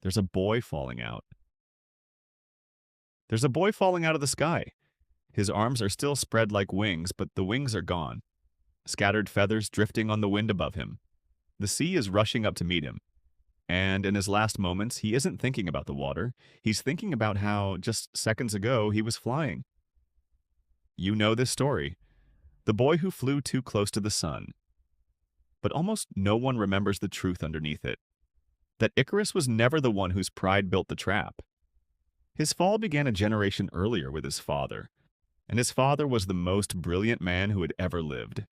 There's a boy falling out. There's a boy falling out of the sky. His arms are still spread like wings, but the wings are gone. Scattered feathers drifting on the wind above him. The sea is rushing up to meet him. And in his last moments, he isn't thinking about the water. He's thinking about how, just seconds ago, he was flying. You know this story. The boy who flew too close to the sun. But almost no one remembers the truth underneath it. That Icarus was never the one whose pride built the trap. His fall began a generation earlier with his father. And his father was the most brilliant man who had ever lived.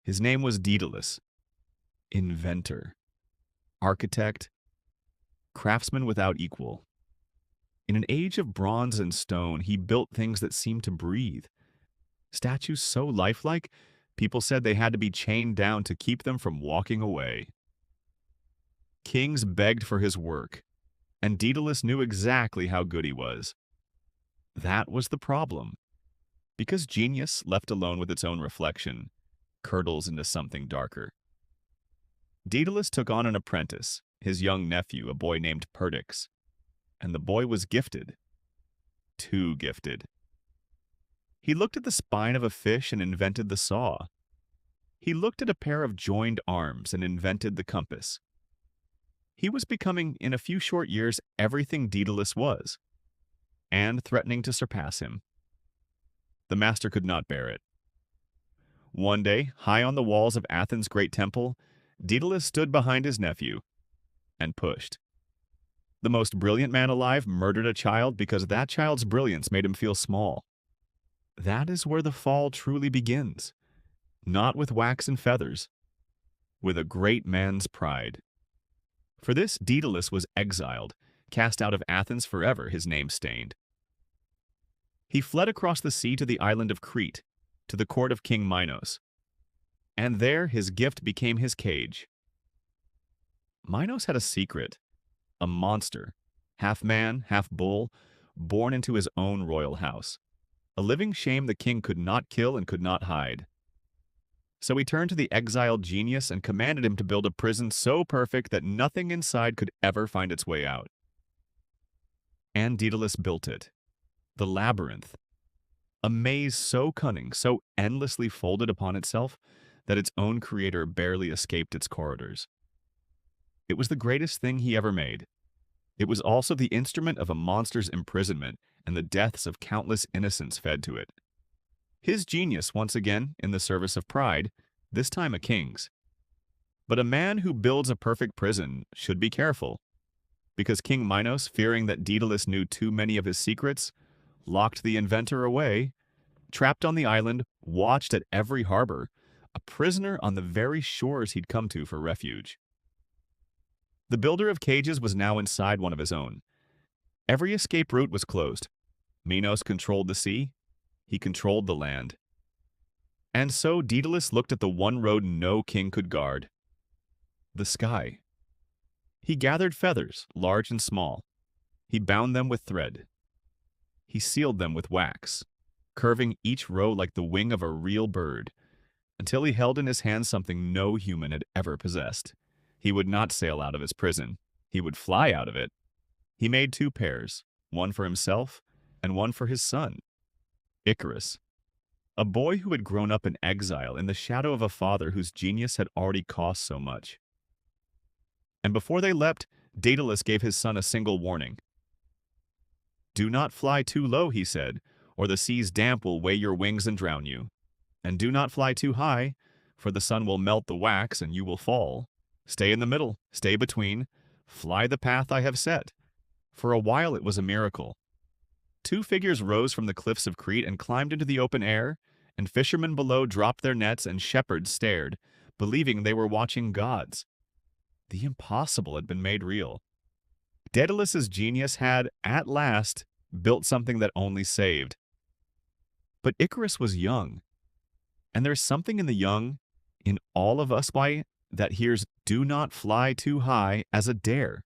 His name was Daedalus. Inventor. Architect. Craftsman without equal. In an age of bronze and stone, he built things that seemed to breathe. Statues so lifelike, people said they had to be chained down to keep them from walking away. Kings begged for his work, and Daedalus knew exactly how good he was. That was the problem. Because genius, left alone with its own reflection, curdles into something darker. Daedalus took on an apprentice, his young nephew, a boy named Perdix. And the boy was gifted. Too gifted. He looked at the spine of a fish and invented the saw. He looked at a pair of joined arms and invented the compass. He was becoming, in a few short years, everything Daedalus was, and threatening to surpass him. The master could not bear it. One day, high on the walls of Athens' great temple, Daedalus stood behind his nephew and pushed. The most brilliant man alive murdered a child because that child's brilliance made him feel small. That is where the fall truly begins, not with wax and feathers, with a great man's pride. For this, Daedalus was exiled, cast out of Athens forever, his name stained. He fled across the sea to the island of Crete, to the court of King Minos. And there his gift became his cage. Minos had a secret, a monster, half man, half bull, born into his own royal house. A living shame the king could not kill and could not hide. So he turned to the exiled genius and commanded him to build a prison so perfect that nothing inside could ever find its way out. And Daedalus built it. The labyrinth. A maze so cunning, so endlessly folded upon itself, that its own creator barely escaped its corridors. It was the greatest thing he ever made. It was also the instrument of a monster's imprisonment and the deaths of countless innocents fed to it. His genius, once again, in the service of pride, this time a king's. But a man who builds a perfect prison should be careful, because King Minos, fearing that Daedalus knew too many of his secrets, locked the inventor away, trapped on the island, watched at every harbor, a prisoner on the very shores he'd come to for refuge. The builder of cages was now inside one of his own. Every escape route was closed. Minos controlled the sea. He controlled the land. And so Daedalus looked at the one road no king could guard. The sky. He gathered feathers, large and small. He bound them with thread. He sealed them with wax, curving each row like the wing of a real bird, until he held in his hand something no human had ever possessed. He would not sail out of his prison. He would fly out of it. He made two pairs, one for himself and one for his son, Icarus, a boy who had grown up in exile in the shadow of a father whose genius had already cost so much. And before they leapt, Daedalus gave his son a single warning. "Do not fly too low," he said, "or the sea's damp will weigh your wings and drown you. And do not fly too high, for the sun will melt the wax and you will fall. Stay in the middle, stay between, fly the path I have set." For a while it was a miracle. Two figures rose from the cliffs of Crete and climbed into the open air, and fishermen below dropped their nets and shepherds stared, believing they were watching gods. The impossible had been made real. Daedalus's genius had, at last, built something that only saved. But Icarus was young, and there's something in the young, in all of us, why that hears "do not fly too high" as a dare.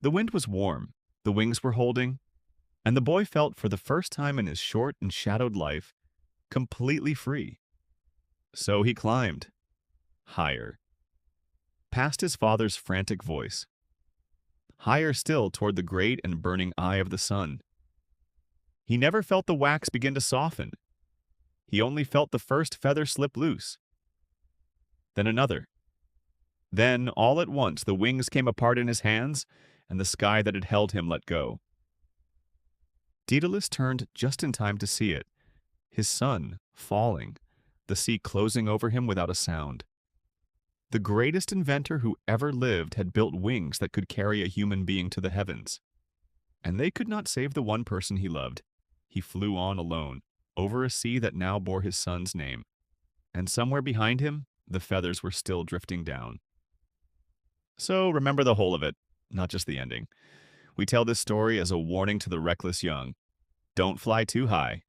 The wind was warm, the wings were holding, and the boy felt for the first time in his short and shadowed life completely free. So he climbed, higher, past his father's frantic voice. higher still toward the great and burning eye of the sun. He never felt the wax begin to soften. He only felt the first feather slip loose. Then another. Then, all at once, the wings came apart in his hands, and the sky that had held him let go. Daedalus turned just in time to see it, his son falling, the sea closing over him without a sound. The greatest inventor who ever lived had built wings that could carry a human being to the heavens. And they could not save the one person he loved. He flew on alone, over a sea that now bore his son's name. And somewhere behind him, the feathers were still drifting down. So remember the whole of it, not just the ending. We tell this story as a warning to the reckless young. Don't fly too high,